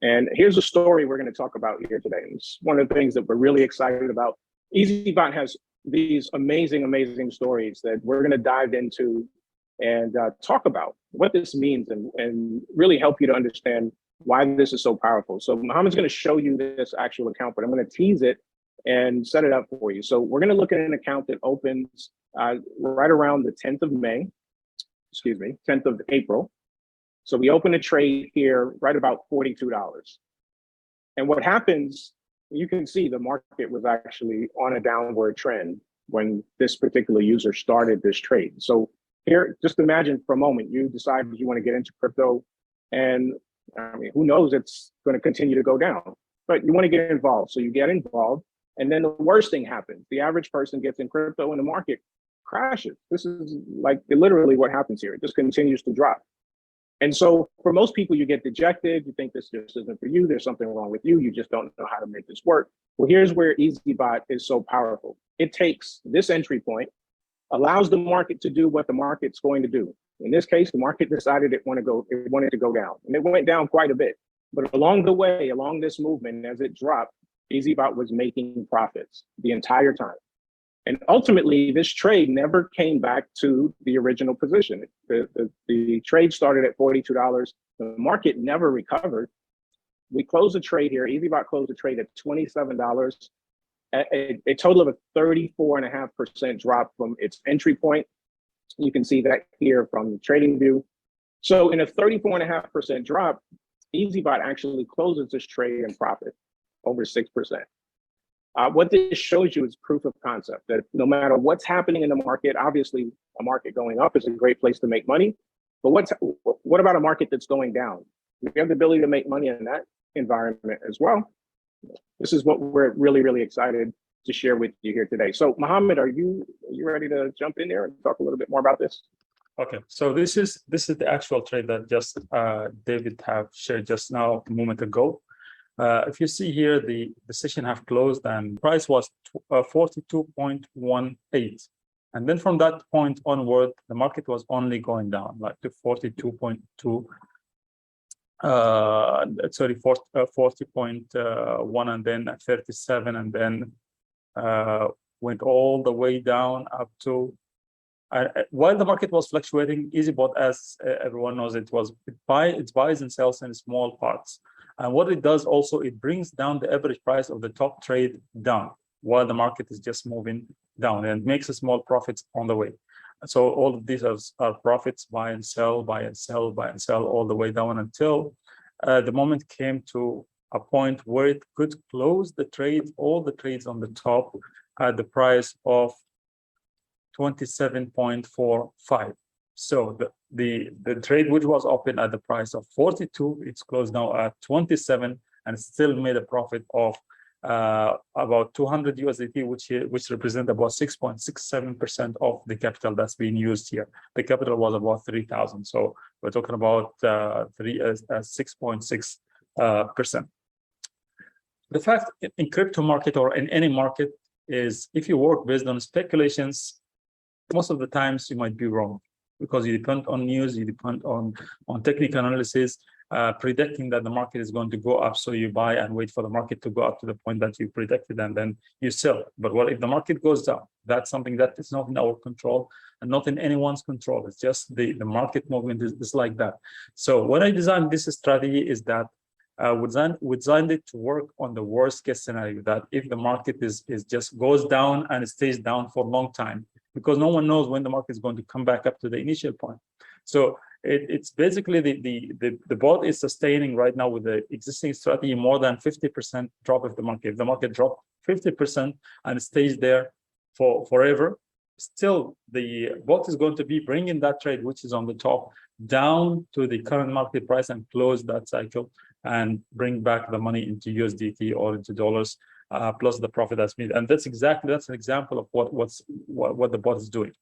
And here's a story we're going to talk about here today. It's one of the things that we're really excited about. EazyBot has these amazing, amazing stories that we're going to dive into and talk about what this means and really help you to understand why this is so powerful. So Mohammed's going to show you this actual account, but I'm going to tease it and set it up for you. So we're going to look at an account that opens right around the 10th of May, 10th of April. So we open a trade here right about $42. And what happens, you can see the market was actually on a downward trend when this particular user started this trade. So here, just imagine for a moment, you decide you want to get into crypto, and I mean, who knows, it's going to continue to go down, but you want to get involved. So you get involved, and then the worst thing happens. The average person gets in crypto and the market crashes. This is like literally what happens here. It just continues to drop. And so for most people, you get dejected. You think this just isn't for you. There's something wrong with you. You just don't know how to make this work. Well, here's where EazyBot is so powerful. It takes this entry point, allows the market to do what the market's going to do. In this case, the market decided it wanted to go down, and it went down quite a bit. But along the way, along this movement, as it dropped, EazyBot was making profits the entire time. And ultimately, this trade never came back to the original position. The trade started at $42. The market never recovered. We closed the trade here. EazyBot closed the trade at $27, a total of a 34.5% drop from its entry point. You can see that here from the trading view. So in a 34.5% drop, EazyBot actually closes this trade in profit, over 6%. What this shows you is proof of concept that no matter what's happening in the market, obviously a market going up is a great place to make money. But what about a market that's going down? We have the ability to make money in that environment as well. This is what we're really, really excited to share with you here today. So Mohammed, are you ready to jump in there and talk a little bit more about this? Okay, so this is the actual trade that just David have shared just now a moment ago. If you see here, the session have closed and price was 42.18. And then from that point onward, the market was only going down, like to 42.2, 40.1, and then 37, and then went all the way down up to, while the market was fluctuating, EazyBot, as everyone knows, it buys and sells in small parts. And what it does also, it brings down the average price of the top trade down while the market is just moving down, and makes a small profits on the way. So all of these are profits, buy and sell, buy and sell, buy and sell, all the way down until the moment came to a point where it could close the trade, all the trades on the top at the price of 27.45. So the trade, which was open at the price of 42, it's closed now at 27, and still made a profit of about 200 USDT, which represent about 6.67% of the capital that's being used here. The capital was about 3,000, so we're talking about 6.6%. The fact in crypto market or in any market is, if you work based on speculations, most of the times you might be wrong, because you depend on news, you depend on technical analysis, predicting that the market is going to go up, so you buy and wait for the market to go up to the point that you predicted, and then you sell. But what if the market goes down? That's something that is not in our control and not in anyone's control. It's just the market movement is like that. So when I designed this strategy is that we designed it to work on the worst case scenario, that if the market is just goes down and it stays down for a long time, because no one knows when the market is going to come back up to the initial point. So it's basically the bot is sustaining right now with the existing strategy more than 50% drop of the market. If the market dropped 50% and it stays there for forever, still the bot is going to be bringing that trade, which is on the top, down to the current market price and close that cycle and bring back the money into USDT or into dollars, plus the profit that's made. And that's an example of what the bot is doing.